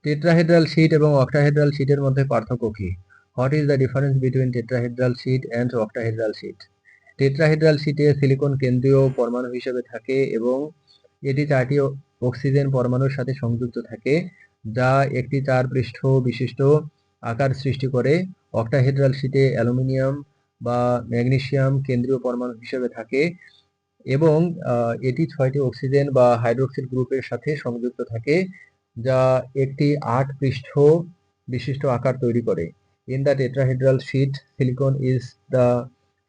Tetrahedral sheet এবং octahedral শীটের মধ্যে পার্থক্য কি? What is the difference between tetrahedral sheet and octahedral sheet? Tetrahedral শীটে সিলিকন কেন্দ্রীয় পরমাণু হিসেবে থাকে এবং এটি 4টি অক্সিজেন পরমাণুর সাথে সংযুক্ত থাকে, যা একটি 4 পৃষ্ঠ বিশিষ্ট আকার সৃষ্টি করে। অক্টাহেড্রাল শীটে অ্যালুমিনিয়াম বা ম্যাগনেসিয়াম কেন্দ্রীয় পরমাণু হিসেবে থাকে এবং এটি 6টি অক্সিজেন বা হাইড্রোক্সিল গ্রুপের সাথে সংযুক্ত থাকে, যা একটি 8 পৃষ্ঠ বিশিষ্ট আকার তৈরি করে। In the tetrahedral sheet, silicon is the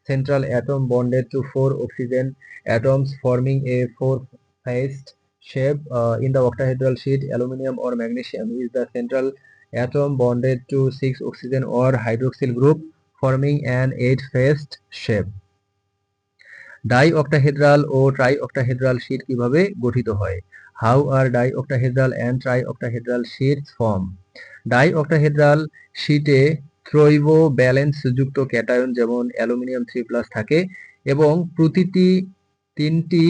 central atom bonded to 4 oxygen atoms forming a four-faced shape. In the octahedral sheet, aluminum or magnesium is the central atom bonded to 6 oxygen or hydroxyl group forming an 8-faced shape. Dioctahedral ও trioctahedral sheet কিভাবে গঠিত হয়? How are dioctahedral and trioctahedral sheets form? Dioctahedral শীটে ত্রৈব valence যুক্ত cation যেমন aluminium 3+ থাকে এবং প্রতিটি 3টি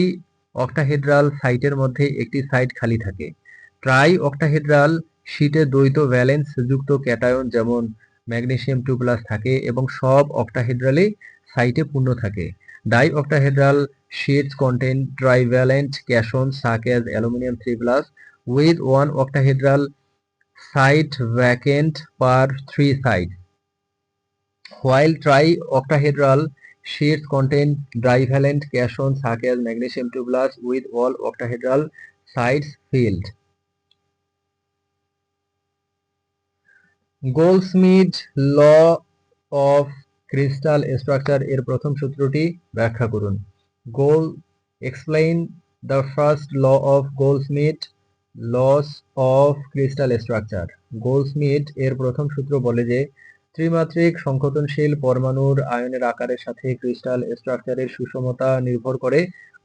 অক্টাহেড্রাল সাইটের মধ্যে একটি সাইট খালি থাকে। ট্রাইঅক্টাহেড্রাল শীটে দ্বৈত ভ্যালেন্স যুক্ত ক্যাটায়ন যেমন ম্যাগনেসিয়াম 2+ থাকে এবং সব অক্টাহেড্রালে সাইটে পূর্ণ থাকে। Dioctahedral sheets contain trivalent cations such as aluminium 3+ with one octahedral site vacant per 3 sides, while trioctahedral sheets contain divalent cations such as magnesium 2+ with all octahedral sites filled. Goldsmith's law of crystal structure এর প্রথম সূত্রটি ব্যাখ্যা করুন। Explain the first law of Goldsmith laws of crystal structure. Goldsmith এর প্রথম সূত্র বলে যে ত্রিমাত্রিক সংকোচনশীল পরমাণুর আয়নের আকারের সাথে ক্রিস্টাল স্ট্রাকচারের সুষমতা নির্ভর করে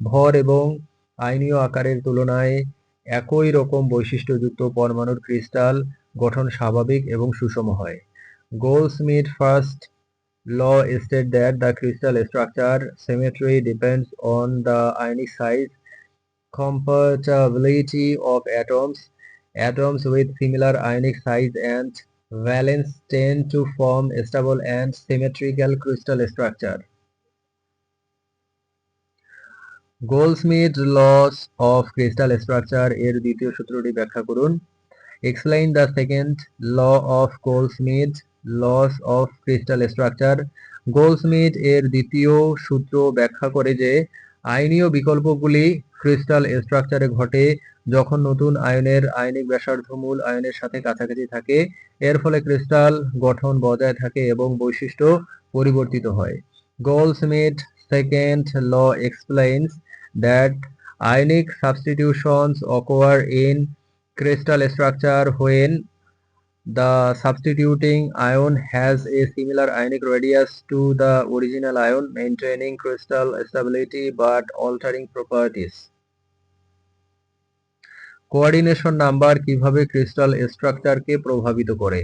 ভর এবং আয়নীয় আকারের তুলনায় একই রকম বৈশিষ্ট্যযুক্ত পরমাণুর ক্রিস্টাল গঠন স্বাভাবিক এবং সুষম হয়। Goldsmith's first law states that the crystal structure symmetry depends on the ionic size compatibility of atoms. Atoms with similar ionic size and valence tend to form stable and symmetrical crystal structure. Goldsmith's laws of crystal structure এর দ্বিতীয় সূত্রটি ব্যাখ্যা করুন। Explain the second law of Goldsmith's laws of crystal structure. Goldsmith এর দ্বিতীয় সূত্র ব্যাখ্যা করে যে আয়নীয় বিকল্পগুলি ক্রিস্টাল স্ট্রাকচারে ঘটে যখন নতুন আয়নের আয়নিক ব্যাসার্ধ মূল আয়নের সাথে কাছাকাছি থাকে। এর ফলে ক্রিস্টাল গঠন বজায় থাকে এবং বৈশিষ্ট্য পরিবর্তিত হয়। Goldsmith's second law explains that ionic substitutions occur in crystal structure when the substituting ion has a similar ionic radius to the original ion, maintaining crystal stability but altering properties. Coordination number কিভাবে crystal স্ট্রাকচারকে প্রভাবিত করে?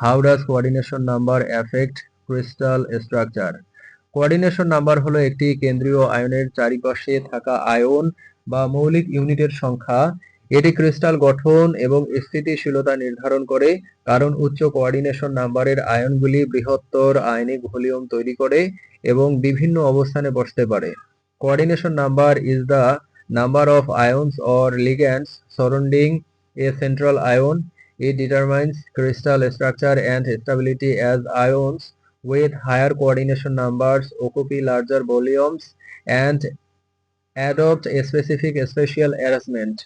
How does coordination number affect crystal structure? Coordination number হলো একটি কেন্দ্রীয় আয়নের চারিপাশে থাকা ion বা মৌলিক ইউনিটের সংখ্যা। এটি ক্রিস্টাল গঠন এবং স্থিতিশীলতা নির্ধারণ করে, কারণ উচ্চ কোঅর্ডিনেশন নাম্বারের আয়নগুলি বৃহত্তর আয়নিক ভলিউম তৈরি করে এবং বিভিন্ন অবস্থানে বসতে পারে। Coordination number is the number of ions or ligands surrounding a central ion. It determines crystal structure and stability as ions with higher coordination numbers occupy larger volumes and adopt a specific spatial arrangement.